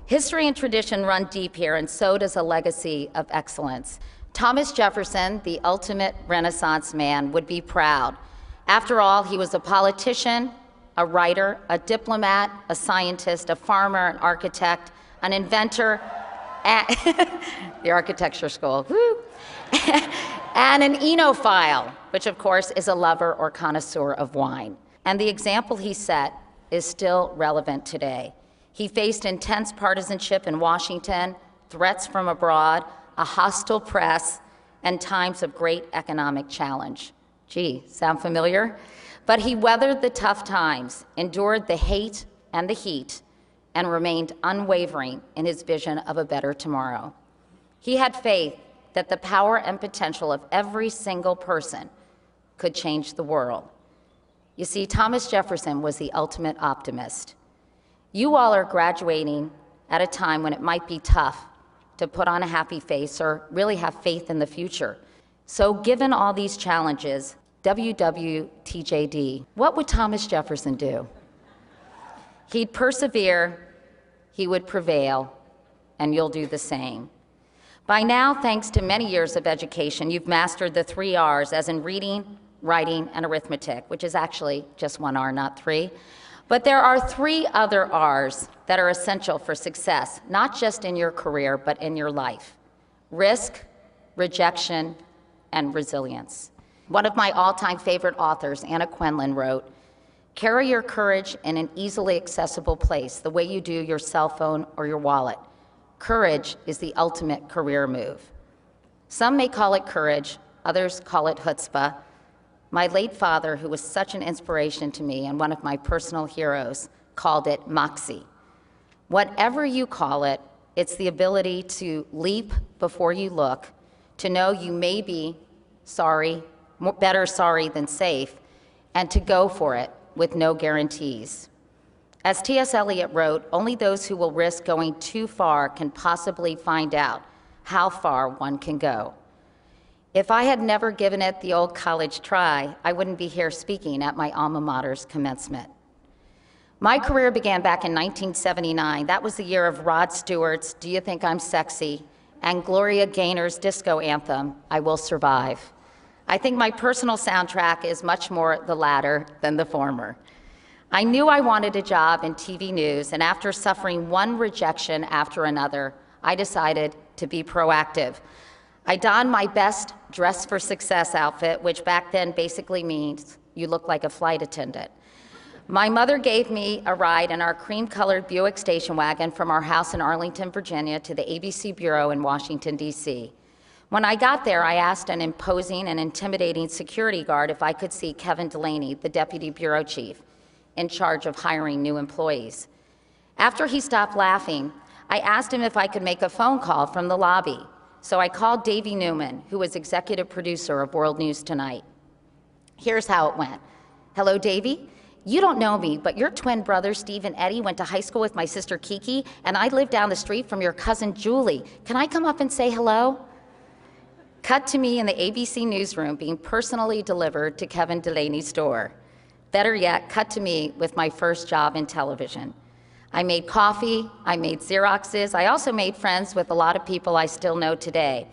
History and tradition run deep here, and so does a legacy of excellence. Thomas Jefferson, the ultimate Renaissance man, would be proud. After all, he was a politician, a writer, a diplomat, a scientist, a farmer, an architect, an inventor, the architecture school, woo, and an enophile, which of course is a lover or connoisseur of wine. And the example he set is still relevant today. He faced intense partisanship in Washington, threats from abroad, a hostile press, and times of great economic challenge. Gee, sound familiar? But he weathered the tough times, endured the hate and the heat, and remained unwavering in his vision of a better tomorrow. He had faith that the power and potential of every single person could change the world. You see, Thomas Jefferson was the ultimate optimist. You all are graduating at a time when it might be tough to put on a happy face or really have faith in the future. So given all these challenges, WWTJD, what would Thomas Jefferson do? He'd persevere, he would prevail, and you'll do the same. By now, thanks to many years of education, you've mastered the 3 R's, as in reading, writing, and arithmetic, which is actually just 1 R, not 3. But there are 3 other R's that are essential for success, not just in your career, but in your life: risk, rejection, and resilience. One of my all-time favorite authors, Anna Quinlan, wrote, "Carry your courage in an easily accessible place, the way you do your cell phone or your wallet. Courage is the ultimate career move." Some may call it courage, others call it chutzpah. My late father, who was such an inspiration to me and one of my personal heroes, called it moxie. Whatever you call it, it's the ability to leap before you look, to know you may be sorry, better sorry than safe, and to go for it with no guarantees. As T.S. Eliot wrote, only those who will risk going too far can possibly find out how far one can go. If I had never given it the old college try, I wouldn't be here speaking at my alma mater's commencement. My career began back in 1979. That was the year of Rod Stewart's "Do You Think I'm Sexy?" and Gloria Gaynor's disco anthem, "I Will Survive." I think my personal soundtrack is much more the latter than the former. I knew I wanted a job in TV news, and after suffering one rejection after another, I decided to be proactive. I donned my best dress for success outfit, which back then basically means you look like a flight attendant. My mother gave me a ride in our cream-colored Buick station wagon from our house in Arlington, Virginia, to the ABC Bureau in Washington, D.C. When I got there, I asked an imposing and intimidating security guard if I could see Kevin Delaney, the deputy bureau chief, in charge of hiring new employees. After he stopped laughing, I asked him if I could make a phone call from the lobby. So I called Davey Newman, who was executive producer of World News Tonight. Here's how it went. "Hello, Davey. You don't know me, but your twin brothers, Steve and Eddie, went to high school with my sister Kiki, and I live down the street from your cousin Julie. Can I come up and say hello?" Cut to me in the ABC newsroom being personally delivered to Kevin Delaney's door. Better yet, cut to me with my first job in television. I made coffee, I made Xeroxes, I also made friends with a lot of people I still know today.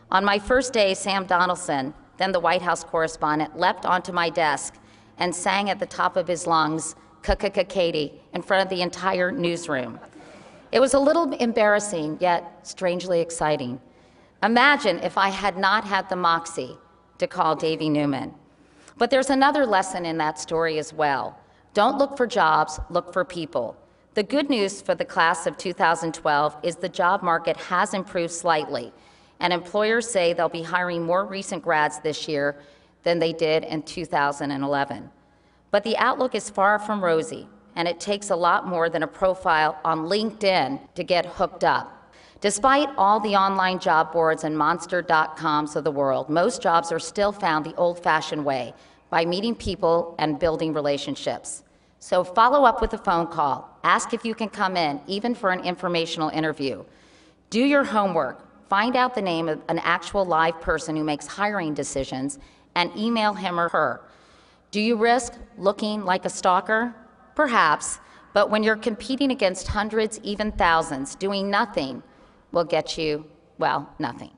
On my first day, Sam Donaldson, then the White House correspondent, leapt onto my desk and sang at the top of his lungs, "Katie," in front of the entire newsroom. It was a little embarrassing, yet strangely exciting. Imagine if I had not had the moxie to call Davey Newman. But there's another lesson in that story as well. Don't look for jobs, look for people. The good news for the class of 2012 is the job market has improved slightly, and employers say they'll be hiring more recent grads this year than they did in 2011. But the outlook is far from rosy, and it takes a lot more than a profile on LinkedIn to get hooked up. Despite all the online job boards and monster.coms of the world, most jobs are still found the old-fashioned way, by meeting people and building relationships. So follow up with a phone call. Ask if you can come in, even for an informational interview. Do your homework. Find out the name of an actual live person who makes hiring decisions and email him or her. Do you risk looking like a stalker? Perhaps, But when you're competing against hundreds, even thousands, doing nothing will get you, well, nothing.